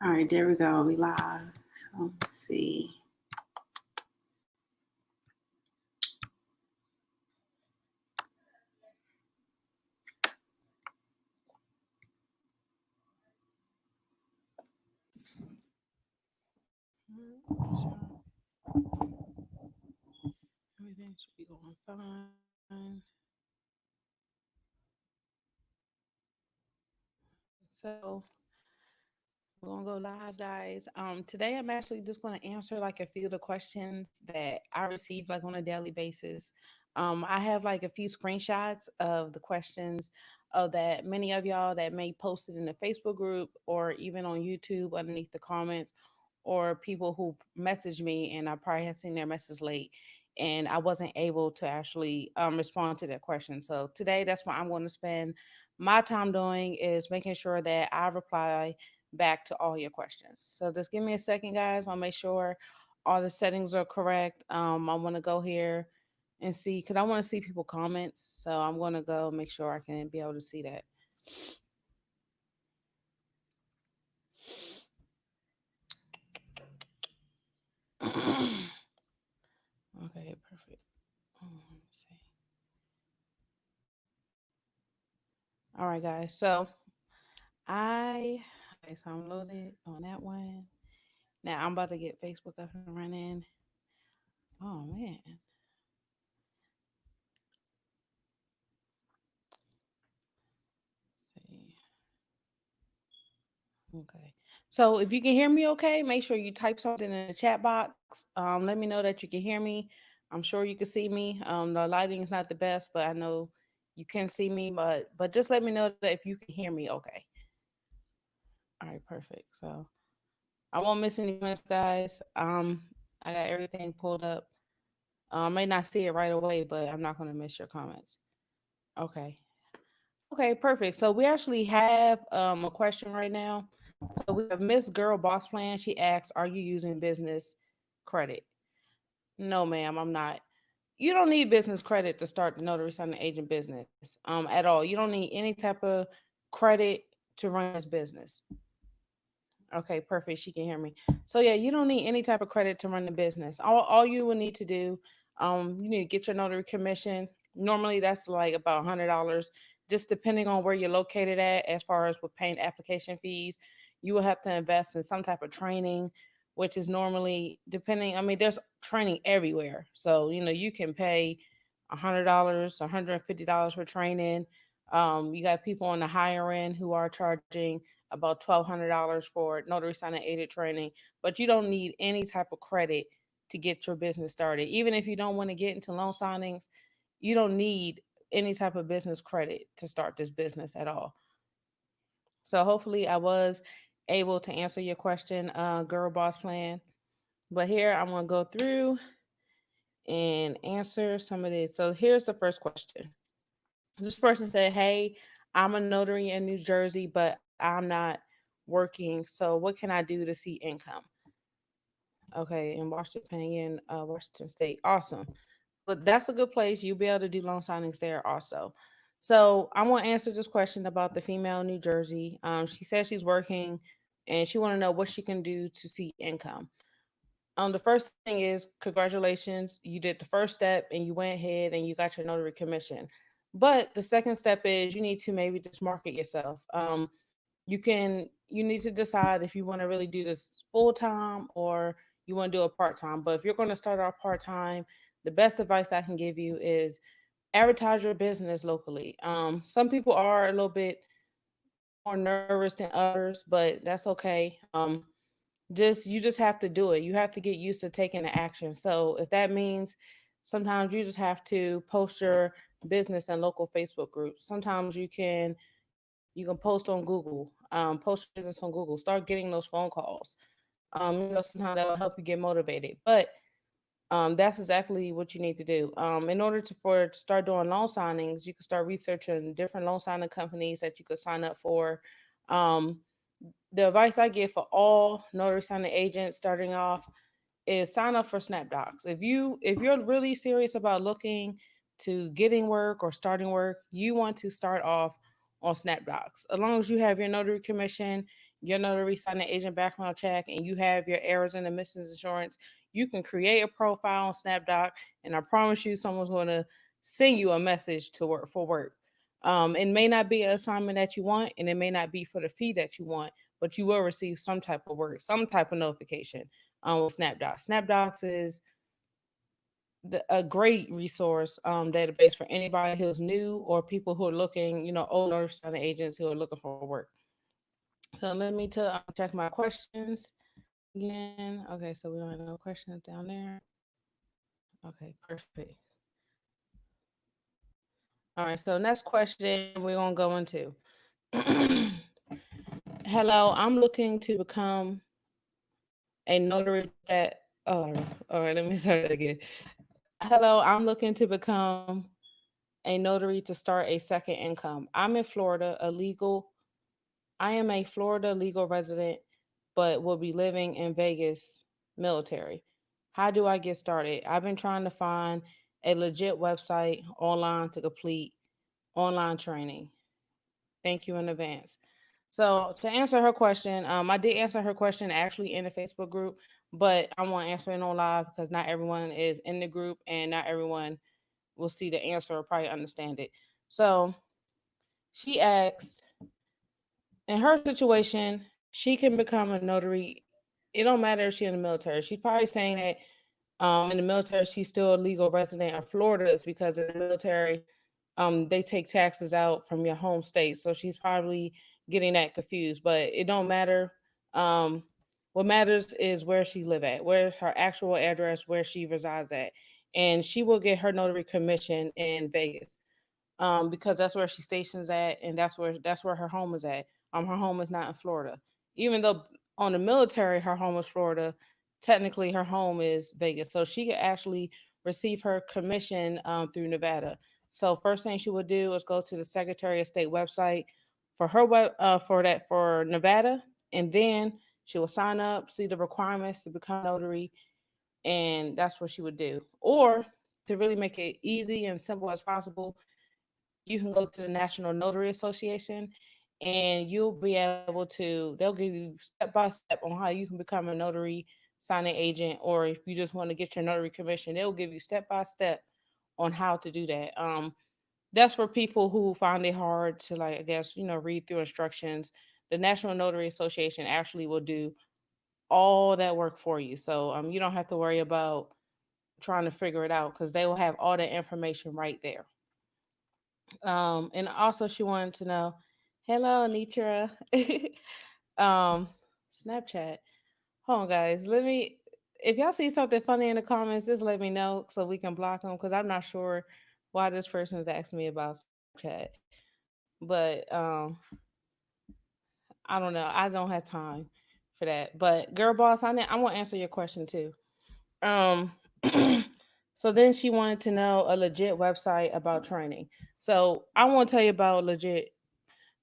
All right, there we go. We live. So let's see. Everything should be going fine. So we're gonna go live, guys. Today I'm actually just gonna answer like a few of the questions that I receive like on a daily basis. I have like a few screenshots of the questions of that many of y'all that may post it in the Facebook group or even on YouTube underneath the comments, or people who message me and I probably have seen their message late and I wasn't able to actually respond to their question. So today that's what I'm going to spend my time doing, is making sure that I reply back to all your questions. So just give me a second, guys. I'll make sure all the settings are correct. I want to go here and see, because I want to see people comments. So I'm going to go make sure I can be able to see that. Okay, perfect. Let me see. All right, guys. So okay, so I'm loaded on that one. Now I'm about to get Facebook up and running. Oh man. Let's see. Okay. So if you can hear me okay, make sure you type something in the chat box. Let me know that you can hear me. I'm sure you can see me. The lighting is not the best, but I know you can see me. But just let me know that if you can hear me okay. All right, perfect. So I won't miss any comments, guys. I got everything pulled up. I may not see it right away, but I'm not gonna miss your comments. Okay. Okay, perfect. So we actually have a question right now. So we have Miss Girl Boss Plan. She asks, "Are you using business credit?" No, ma'am, I'm not. You don't need business credit to start the notary signing agent business at all. You don't need any type of credit to run this business. Okay, perfect. She can hear me. So yeah, you don't need any type of credit to run the business. All you will need to do, you need to get your notary commission. Normally that's like about $100, just depending on where you're located at, as far as with paying application fees. You will have to invest in some type of training, which is normally depending. I mean, there's training everywhere. So, you can pay $100, $150 for training. You got people on the higher end who are charging about $1,200 for notary signing aided training, but you don't need any type of credit to get your business started. Even if you don't want to get into loan signings, you don't need any type of business credit to start this business at all. So hopefully I was able to answer your question, Girl Boss Plan. But here I'm going to go through and answer some of this. So here's the first question. This person said, "Hey, I'm a notary in New Jersey, but I'm not working. So what can I do to see income?" Okay, in Washington, Washington State. Awesome. But that's a good place. You'll be able to do loan signings there also. So I want to answer this question about the female in New Jersey. She says she's working and she want to know what she can do to see income. The first thing is, congratulations, you did the first step and you went ahead and you got your notary commission. But the second step is you need to maybe just market yourself. You need to decide if you want to really do this full time or you want to do it part time. But if you're going to start off part time, the best advice I can give you is advertise your business locally. Some people are a little bit more nervous than others, but that's okay. You just have to do it. You have to get used to taking the action. So if that means sometimes you just have to post your business in local Facebook groups. Sometimes you can post on Google, post your business on Google, start getting those phone calls. Sometimes that will help you get motivated. But that's exactly what you need to do. In order to start doing loan signings, you can start researching different loan signing companies that you could sign up for. Um, the advice I give for all notary signing agents starting off is sign up for SnapDocs. If you're really serious about looking to getting work or starting work, you want to start off on SnapDocs. As long as you have your notary commission, your notary signing agent background check and you have your errors and omissions insurance, you can create a profile on SnapDoc, and I promise you, someone's going to send you a message to work for work. It may not be an assignment that you want, and it may not be for the fee that you want, but you will receive some type of work, some type of notification with SnapDocs. SnapDocs is a great resource database for anybody who's new or people who are looking, old nurse signing agents who are looking for work. So let me check my questions again. Okay, so we don't have no questions down there. Okay, perfect. All right, so next question we're gonna go into. Hello, I'm looking to become a notary that. Oh, all right. Let me start it again. Hello, I'm looking to become a notary to start a second income. I'm in Florida, a legal. I am a Florida legal resident, but will be living in Vegas military. How do I get started? I've been trying to find a legit website online to complete online training. Thank you in advance. So to answer her question, I did answer her question actually in the Facebook group, but I want to answer it on live because not everyone is in the group and not everyone will see the answer or probably understand it. So she asked, in her situation, she can become a notary. It don't matter if she's in the military. She's probably saying that in the military she's still a legal resident of Florida is because in the military they take taxes out from your home state. So she's probably getting that confused, but it don't matter. Um, what matters is where she live at, where's her actual address, where she resides at, and she will get her notary commission in Vegas because that's where she stations at, and that's where her home is at. Her home is not in Florida, even though on the military her home is Florida. Technically, her home is Vegas, so she could actually receive her commission through Nevada. So first thing she would do is go to the Secretary of State website for her for Nevada, and then she will sign up, see the requirements to become notary, and that's what she would do. Or to really make it easy and simple as possible, you can go to the National Notary Association and you'll be able to, they'll give you step by step on how you can become a notary signing agent, or if you just want to get your notary commission, they'll give you step by step on how to do that. That's for people who find it hard to, like, I guess, read through instructions. The National Notary Association actually will do all that work for you. So you don't have to worry about trying to figure it out because they will have all the information right there. And also she wanted to know, hello, Anitra. um, Snapchat. Hold on, guys. If y'all see something funny in the comments, just let me know so we can block them because I'm not sure why this person is asking me about Snapchat. But I don't know. I don't have time for that. But girl boss, I want to answer your question too. Um, so then she wanted to know a legit website about training. So I want to tell you about legit.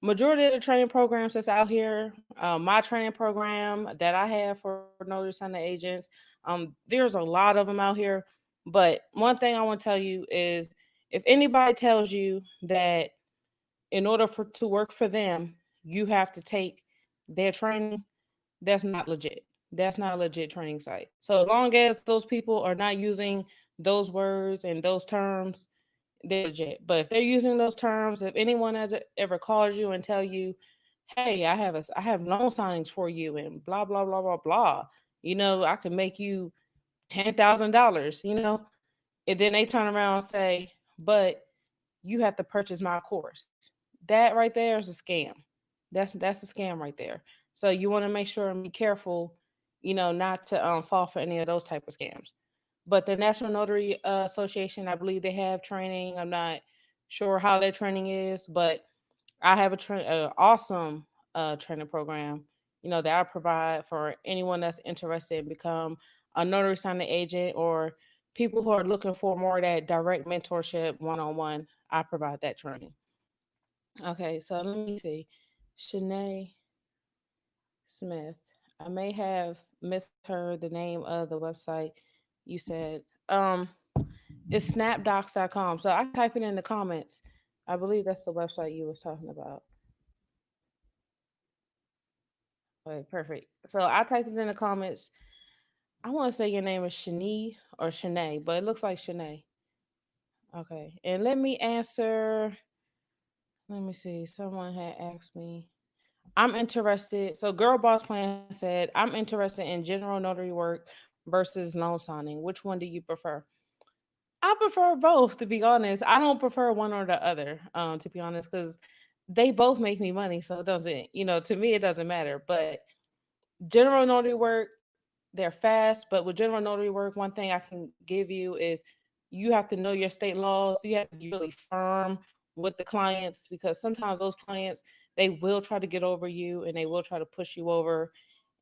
Majority of the training programs that's out here, my training program that I have for notary signing agents, there's a lot of them out here. But one thing I want to tell you is, if anybody tells you that in order for to work for them, you have to take their training, that's not legit. That's not a legit training site. So as long as those people are not using those words and those terms, they're legit. But if they're using those terms, if anyone has ever calls you and tell you, "Hey, I have loan signings for you," and blah blah blah blah blah, I can make you $10,000, and then they turn around and say, "But you have to purchase my course." That right there is a scam. That's a scam right there. So you want to make sure and be careful, not to fall for any of those type of scams. But the National Notary Association, I believe they have training. I'm not sure how their training is, but I have awesome training program, that I provide for anyone that's interested in become a notary signing agent, or people who are looking for more of that direct mentorship one on one. I provide that training. Okay, so let me see. Shanae Smith. I may have misheard the name of the website you said. It's snapdocs.com. So I type it in the comments. I believe that's the website you was talking about. Okay, perfect. So I typed it in the comments. I want to say your name is Shanae or Shanae, but it looks like Shanae. Okay. And let me answer. Let me see. Someone had asked me. I'm interested. So Girl Boss Plan said, I'm interested in general notary work versus loan signing. Which one do you prefer? I prefer both, to be honest. I don't prefer one or the other, to be honest, because they both make me money. So it doesn't, to me, it doesn't matter. But general notary work, they're fast. But with general notary work, one thing I can give you is you have to know your state laws. You have to be really firm with the clients because sometimes those clients, they will try to get over you and they will try to push you over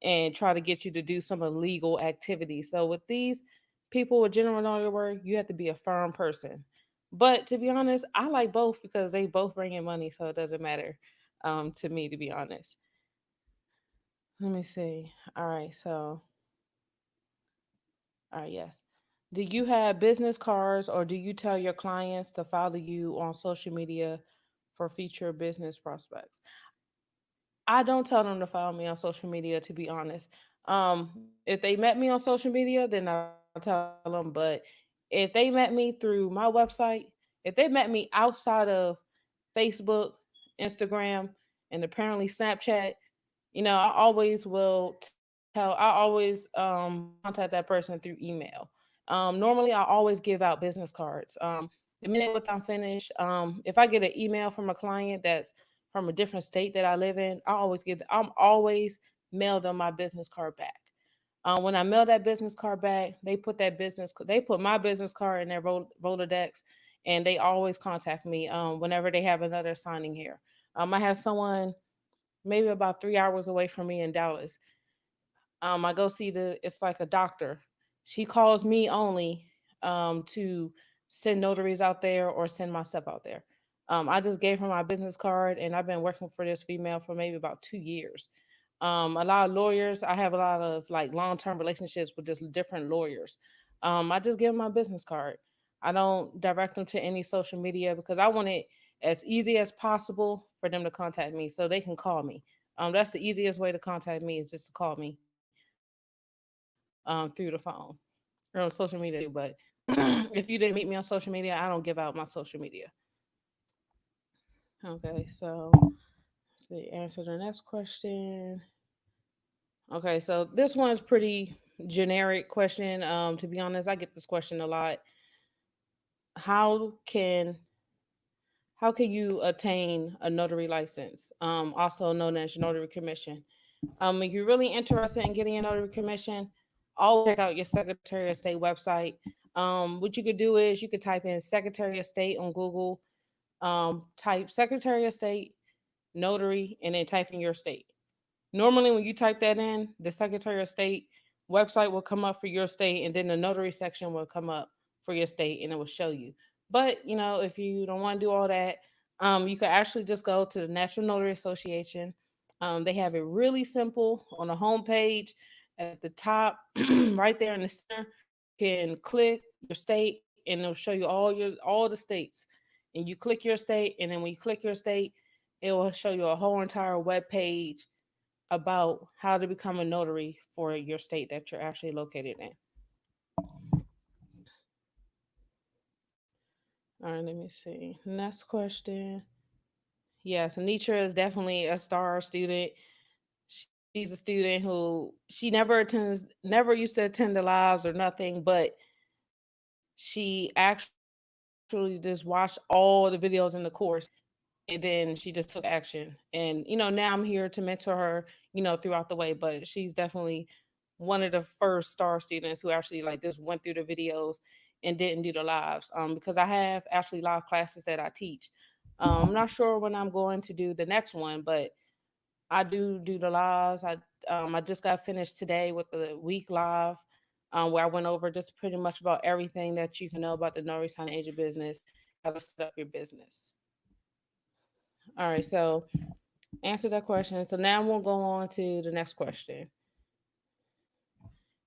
and try to get you to do some illegal activity. So with these people with general notary work, you have to be a firm person. But to be honest, I like both because they both bring in money, so it doesn't matter to me, to be honest. Let me see. All right, so all right, yes. Do you have business cards or do you tell your clients to follow you on social media for future business prospects? I don't tell them to follow me on social media, to be honest. If they met me on social media, then I'll tell them. But if they met me through my website, if they met me outside of Facebook, Instagram, and apparently Snapchat, I always will I always contact that person through email. Normally, I always give out business cards. The minute with I'm finished, if I get an email from a client that's from a different state that I live in, I'm always mail them my business card back. When I mail that business card back, they put my business card in their Rolodex, and they always contact me whenever they have another signing here. I have someone maybe about 3 hours away from me in Dallas. I go see it's like a doctor. She calls me only to send notaries out there or send myself out there. I just gave her my business card and I've been working for this female for maybe about 2 years. A lot of lawyers, I have a lot of like long term relationships with just different lawyers. I just give them my business card. I don't direct them to any social media because I want it as easy as possible for them to contact me so they can call me. That's the easiest way to contact me is just to call me through the phone or on social media too. But if you didn't meet me on social media, I don't give out my social media. Okay, so let's see, answer the next question. Okay, so this one's pretty generic question. To be honest, I get this question a lot. How can how can you attain a notary license, also known as your notary commission? If you're really interested in getting a notary commission, always check out your Secretary of State website. What you could do is you could type in Secretary of State on Google, type Secretary of State notary, and then type in your state. Normally, when you type that in, the Secretary of State website will come up for your state, and then the notary section will come up for your state, and it will show you. But if you don't want to do all that, you could actually just go to the National Notary Association. They have it really simple on the homepage at the top, right there in the center. You can click your state, and it'll show you all the states. And you click your state, and then when you click your state, it will show you a whole entire web page about how to become a notary for your state that you're actually located in. All right, let me see. Next question. Yes, Anitra is definitely a star student. She's a student who she never used to attend the lives or nothing, but she actually just watched all the videos in the course and then she just took action. And now I'm here to mentor her, throughout the way. But she's definitely one of the first star students who actually like just went through the videos and didn't do the lives. Because I have actually live classes that I teach. I'm not sure when I'm going to do the next one, but I do the lives. I just got finished today with the week live. Where I went over just pretty much about everything that you can know about the Notary Signing Agent business, how to set up your business. All right, so answer that question. So now we'll go on to the next question.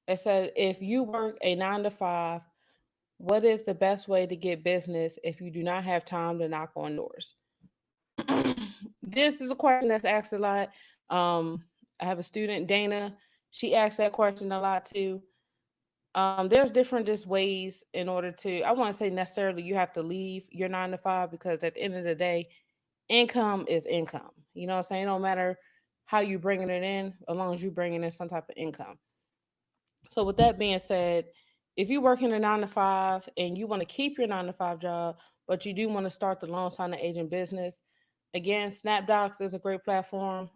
It said, if you work a 9 to 5, what is the best way to get business if you do not have time to knock on doors? This is a question that's asked a lot. Um, I have a student, Dana. She asks that question a lot too. There's different just ways in order to, I won't say necessarily you have to leave your 9 to 5, because at the end of the day, income is income. You know what I'm saying? It don't matter how you bringing it in, as long as you bringing in some type of income. So with that being said, if you work in a 9 to 5 and you want to keep your 9 to 5 job, but you do want to start the loan signing agent business, again, SnapDocs is a great platform.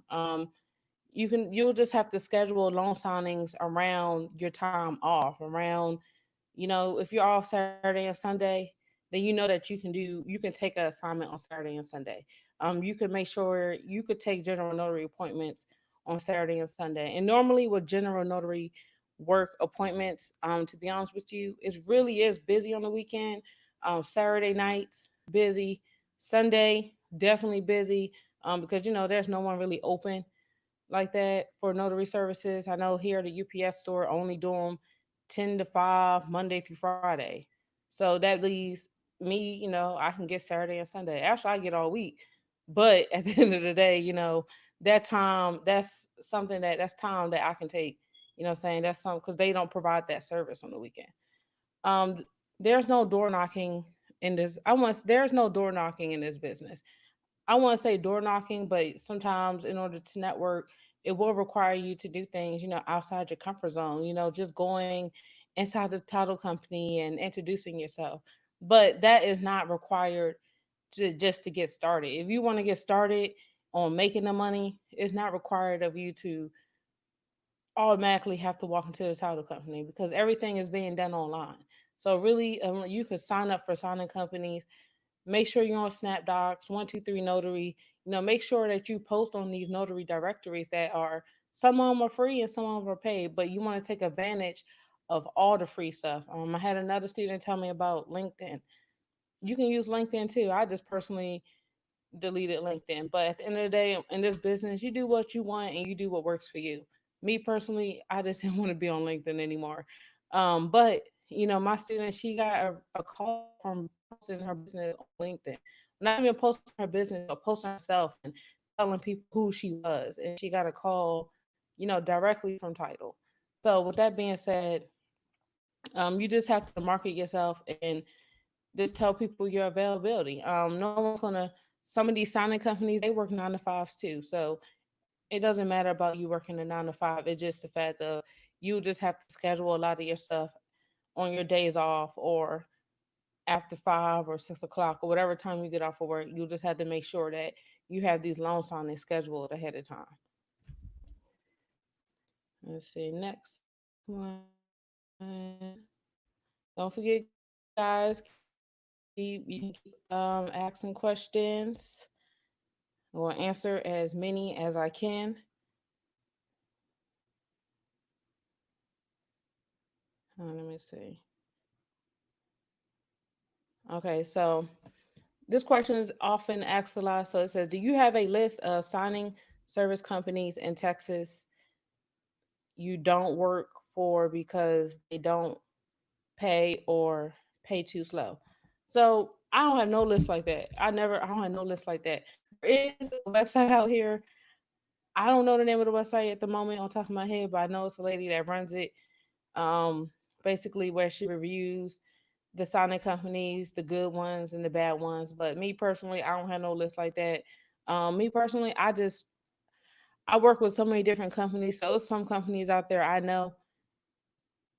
You'll just have to schedule loan signings around your time off, around, if you're off Saturday and Sunday, then you know that you can take an assignment on Saturday and Sunday. You can make sure you could take general notary appointments on Saturday and Sunday. And normally with general notary work appointments, to be honest with you, it really is busy on the weekend. Saturday nights busy, Sunday definitely busy, because there's no one really open like that for notary services. I know here at the UPS store only do them 10 to 5 Monday through Friday. So that leaves me, I can get Saturday and Sunday. Actually, I get all week. But at the end of the day, that time, that's time that I can take. You know what I'm saying? That's something, because they don't provide that service on the weekend. Um, there's no door knocking in this. There's no door knocking in this business. I want to say door knocking, but sometimes in order to network, it will require you to do things, outside your comfort zone, just going inside the title company and introducing yourself. But that is not required to get started. If you want to get started on making the money, it's not required of you to automatically have to walk into the title company, because everything is being done online. So really, you could sign up for signing companies. Make sure you're on SnapDocs, 123 Notary. Make sure that you post on these notary directories that are, some of them are free and some of them are paid, but you want to take advantage of all the free stuff. I had another student tell me about LinkedIn. You can use LinkedIn too. I just personally deleted LinkedIn. But at the end of the day, in this business, you do what you want and you do what works for you. Me personally, I just didn't want to be on LinkedIn anymore. But my student, she got a call from posting her business on LinkedIn. Not even posting her business, but posting herself and telling people who she was. And she got a call, directly from title. So with that being said, you just have to market yourself and just tell people your availability. No one's gonna. Some of these signing companies, they work 9 to 5s too, so it doesn't matter about you working a 9 to 5. It's just the fact of you just have to schedule a lot of your stuff on your days off, or after 5 or 6 o'clock, or whatever time you get off of work. You just have to make sure that you have these loan signings scheduled ahead of time. Let's see, next one. Don't forget, guys, you can keep asking questions. I will answer as many as I can. Let me see. Okay, so this question is often asked a lot. So it says, do you have a list of signing service companies in Texas you don't work for because they don't pay or pay too slow? So I don't have no list like that. I don't have no list like that. There is a website out here. I don't know the name of the website at the moment on top of my head, but I know it's a lady that runs it. Um, Basically where she reviews the signing companies, the good ones and the bad ones. But me personally, I don't have no list like that. Me personally, I work with so many different companies. So some companies out there I know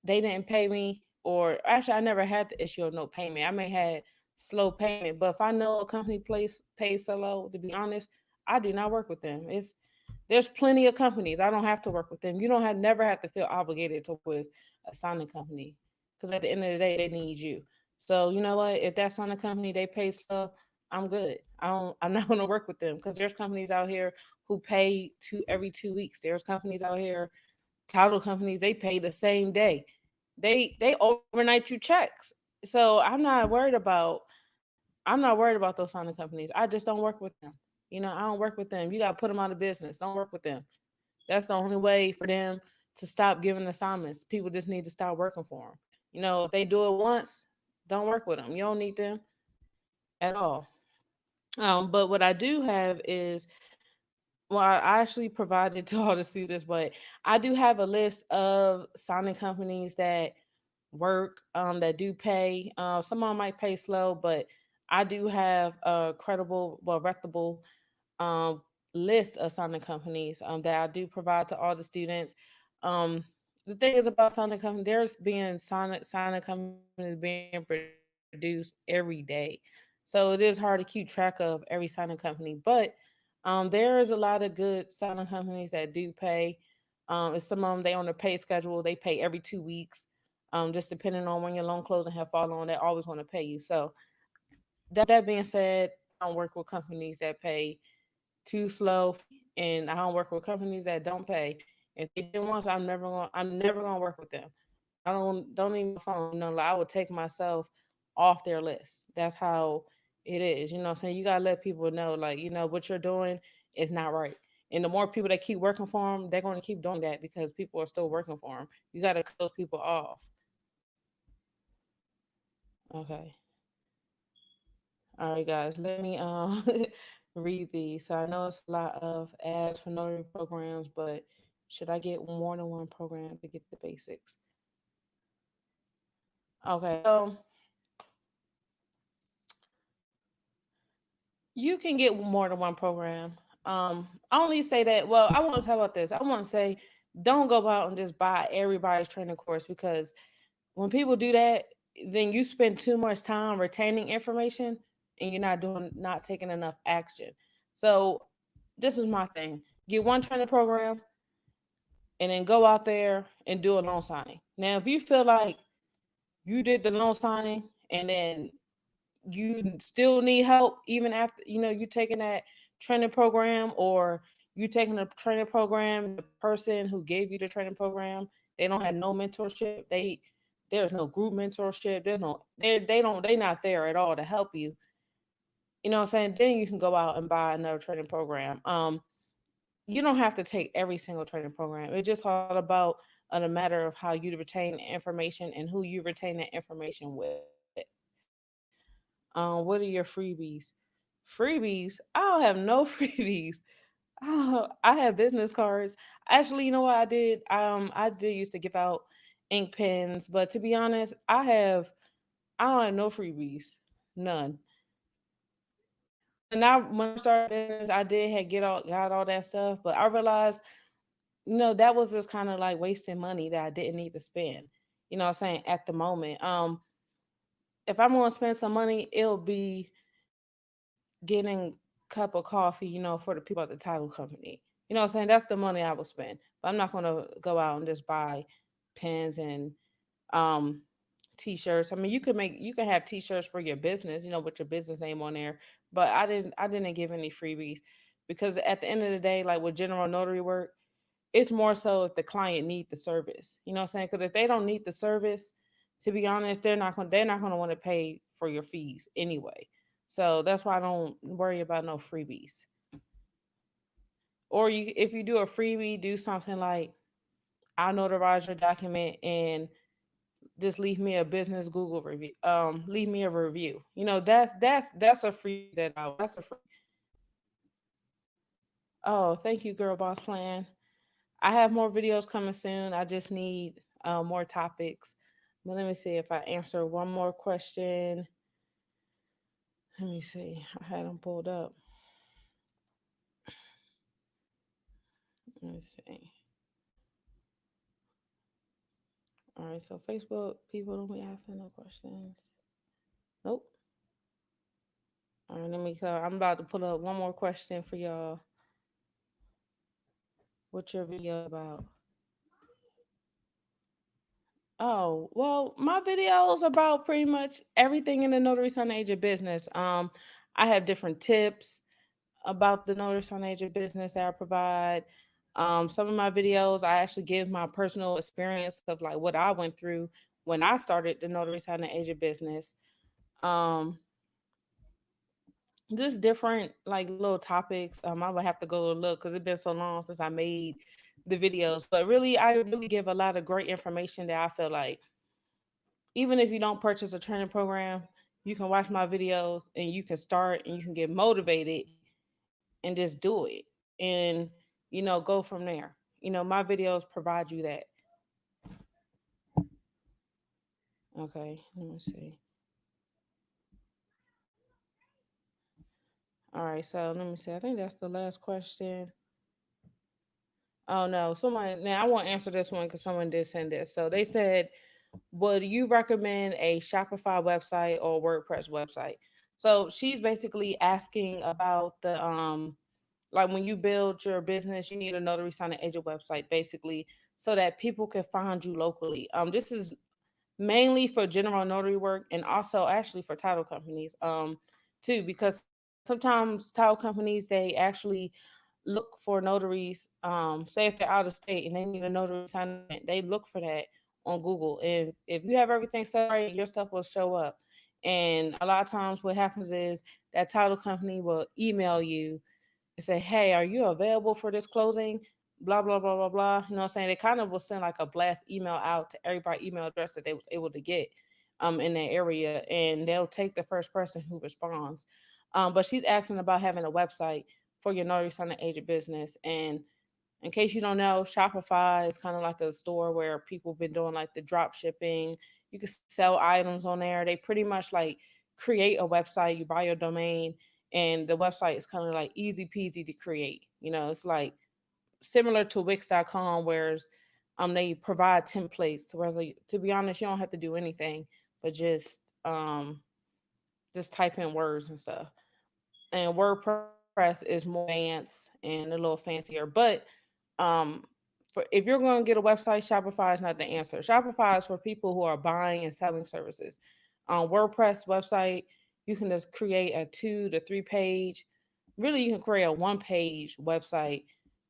they didn't pay me, or actually I never had the issue of no payment. I may had slow payment, but if I know a company pays so low, to be honest, I do not work with them. There's plenty of companies. I don't have to work with them. You don't have never have to feel obligated to work with a signing company, because at the end of the day, they need you. So you know what? If that signing company they pay slow, I'm good. I'm not going to work with them, because there's companies out here who pay every 2 weeks. There's companies out here, title companies, they pay the same day. They overnight you checks. So I'm not worried about those signing companies. I just don't work with them. I don't work with them. You got to put them out of business. Don't work with them. That's the only way for them to stop giving assignments. People just need to stop working for them. If they do it once, don't work with them. You don't need them at all. But what I do have is Well, I actually provided to all the students, but I do have a list of signing companies that work, that do pay. Some of them might pay slow, but I do have a credible, well, reputable um, list of signing companies that I do provide to all the students. Um, the thing is about signing company, there's being signing companies being produced every day, so it is hard to keep track of every signing company. But there is a lot of good signing companies that do pay. And some of them they on a pay schedule, they pay every 2 weeks. Just depending on when your loan closing have fallen on, they always want to pay you. So that being said, I don't work with companies that pay too slow, and I don't work with companies that don't pay. If they did once, I'm never gonna work with them. I don't even phone. Like I would take myself off their list. That's how it is. You know what I'm saying? You gotta let people know, like, what you're doing is not right. And the more people that keep working for them, they're going to keep doing that because people are still working for them. You got to cut those people off. Okay. All right, guys. Let me read these. So I know it's a lot of ads for notary programs, but should I get more than one program to get the basics? Okay. So you can get more than one program. I only say that. Well, I want to talk about this. I want to say, don't go out and just buy everybody's training course, because when people do that, then you spend too much time retaining information and you're not taking enough action. So this is my thing: get one training program and then go out there and do a loan signing. Now, if you feel like you did the loan signing and then you still need help even after you taking that training program, or you taking a training program, the person who gave you the training program, they don't have no mentorship, there's no group mentorship, they not there at all to help you. You know what I'm saying? Then you can go out and buy another training program. You don't have to take every single training program. It's just all about a matter of how you retain information and who you retain that information with. What are your freebies? Freebies? I don't have no freebies. Oh, I have business cards. Actually, you know what I did? I did used to give out ink pens, but to be honest, I don't have no freebies, none. When I started business, I did had got all that stuff, but I realized, that was just kind of like wasting money that I didn't need to spend. You know what I'm saying? At the moment, if I'm gonna spend some money, it'll be getting cup of coffee, for the people at the title company. You know what I'm saying? That's the money I will spend. But I'm not gonna go out and just buy pens and um t-shirts. I mean, you can have t-shirts for your business, with your business name on there. But I didn't give any freebies, because at the end of the day, like with general notary work, it's more so if the client need the service. You know what I'm saying? Because if they don't need the service, to be honest, they're not gonna want to pay for your fees anyway. So that's why I don't worry about no freebies. Or if you do a freebie, do something like, I'll notarize your document and just leave me a business Google review. Leave me a review. That's a freebie that that's a free. Oh, thank you, Girl Boss Plan. I have more videos coming soon. I just need more topics. But let me see if I answer one more question. Let me see. I had them pulled up. Let me see. All right. So Facebook people don't be asking no questions. Nope. All right. I'm about to put up one more question for y'all. What's your video about? Oh, well, my videos about pretty much everything in the notary sign agent business. I have different tips about the notary sign agent business that I provide. Some of my videos, I actually give my personal experience of like what I went through when I started the notary sign agent business. Um, just different like little topics. I would have to go and look because it's been so long since I made the videos. But really, I really give a lot of great information that I feel like, even if you don't purchase a training program, you can watch my videos and you can start and you can get motivated and just do it. and go from there. My videos provide you that. Okay, let me see. All right, so let me see. I think that's the last question. Oh no, someone now I won't answer this one because someone did send this. So they said, would you recommend a Shopify website or WordPress website? So she's basically asking about the like when you build your business, you need a notary signing agent website basically so that people can find you locally. This is mainly for general notary work and also actually for title companies too, because sometimes title companies they actually look for notaries, say if they're out of state and they need a notary signing agent, they look for that on Google. And if you have everything set right, your stuff will show up. And a lot of times what happens is that title company will email you and say, hey, are you available for this closing? Blah, blah, blah, blah, blah. You know what I'm saying? They kind of will send like a blast email out to everybody email address that they was able to get in that area, and they'll take the first person who responds. But she's asking about having a website for your notary signing agent business. And in case you don't know, Shopify is kind of like a store where people have been doing like the drop shipping. You can sell items on there. They pretty much like create a website, you buy your domain, and the website is kind of like easy peasy to create. It's like similar to Wix.com, whereas they provide templates to where it's like, to be honest, you don't have to do anything but just type in words and stuff. And WordPress is more advanced and a little fancier. But um, if you're going to get a website, Shopify is not the answer. Shopify is for people who are buying and selling services. On WordPress website, you can just create a 2 to 3 page. Really, you can create a 1 page website,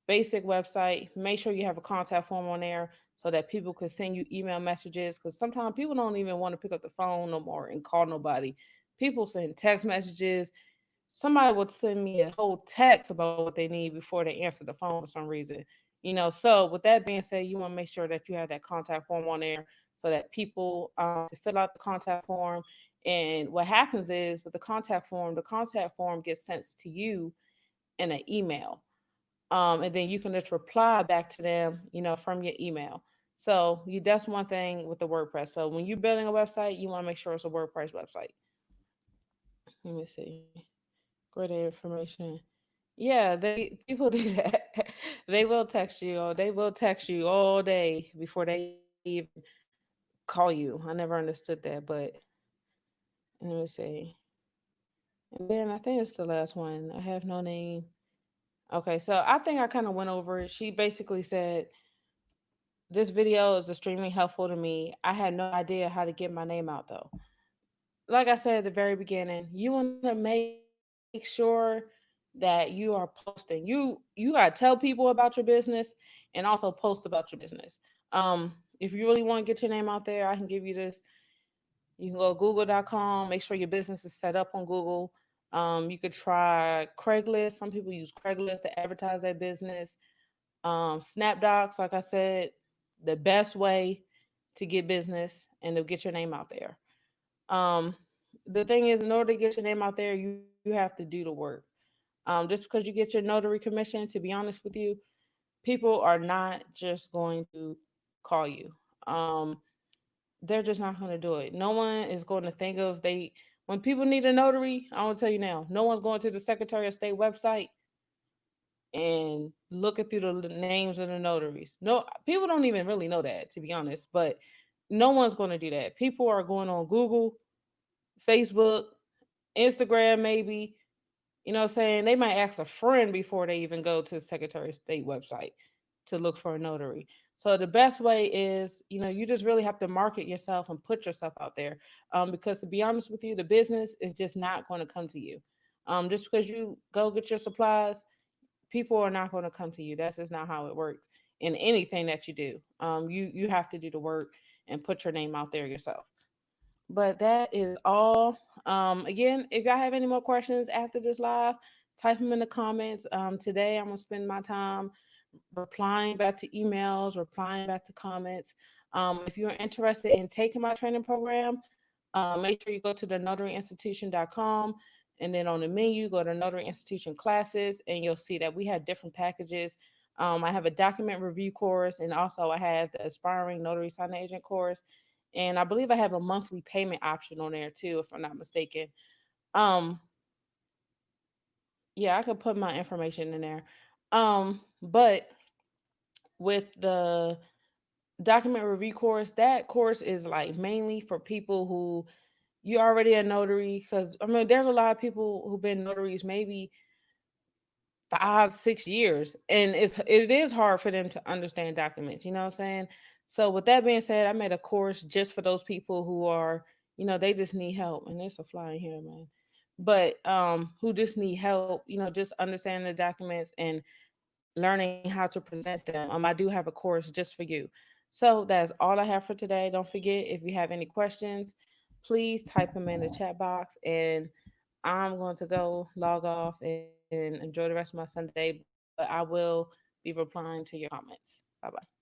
basic website. Make sure you have a contact form on there so that people can send you email messages. Because sometimes people don't even want to pick up the phone no more and call nobody. People send text messages. Somebody would send me a whole text about what they need before they answer the phone for some reason. So with that being said, you want to make sure that you have that contact form on there so that people can fill out the contact form. And what happens is with the contact form gets sent to you in an email. And then you can just reply back to them, from your email. So that's one thing with the WordPress. So when you're building a website, you want to make sure it's a WordPress website. Let me see. Greater information. Yeah, they people do that. They will text you, or they will text you all day before they even call you. I never understood that, but let me see. And then I think it's the last one. I have no name. Okay, so I think I kind of went over it. She basically said, this video is extremely helpful to me. I had no idea how to get my name out though. Like I said at the very beginning, you want to make sure that you are posting. You got to tell people about your business and also post about your business. If you really want to get your name out there, I can give you this. You can go to google.com, make sure your business is set up on Google. You could try Craigslist. Some people use Craigslist to advertise their business. Snapdocs, like I said, the best way to get business and to get your name out there. Um, the thing is, in order to get your name out there, you have to do the work. Just because you get your notary commission, to be honest with you, people are not just going to call you. Um, they're just not going to do it. No one is going to think of they when people need a notary. I want to tell you now, no one's going to the Secretary of State website and looking through the names of the notaries. No, people don't even really know that, to be honest. But no one's going to do that. People are going on Google, Facebook, Instagram, maybe. You know what I'm saying? They might ask a friend before they even go to the Secretary of State website to look for a notary. So the best way is, you just really have to market yourself and put yourself out there. Because to be honest with you, the business is just not going to come to you. Just because you go get your supplies, people are not going to come to you. That's just not how it works in anything that you do. You have to do the work and put your name out there yourself. But that is all. Again, if y'all have any more questions after this live, type them in the comments. Today, I'm gonna spend my time replying back to emails, replying back to comments. If you're interested in taking my training program, make sure you go to the notaryinstitution.com And then on the menu, go to Notary Institution classes, and you'll see that we have different packages. I have a document review course, and also I have the aspiring notary signing agent course, and I believe I have a monthly payment option on there too, if I'm not mistaken. Um, yeah, I could put my information in there. But with the document review course, that course is like mainly for people who you already a notary. Because I mean, there's a lot of people who've been notaries maybe 5, 6 years, and it is hard for them to understand documents. You know what I'm saying? So with that being said, I made a course just for those people who are, they just need help. And there's a fly in here, man. But who just need help, just understanding the documents and learning how to present them. I do have a course just for you. So that's all I have for today. Don't forget, if you have any questions, please type them in the chat box, and I'm going to go log off and enjoy the rest of my Sunday. But I will be replying to your comments. Bye bye.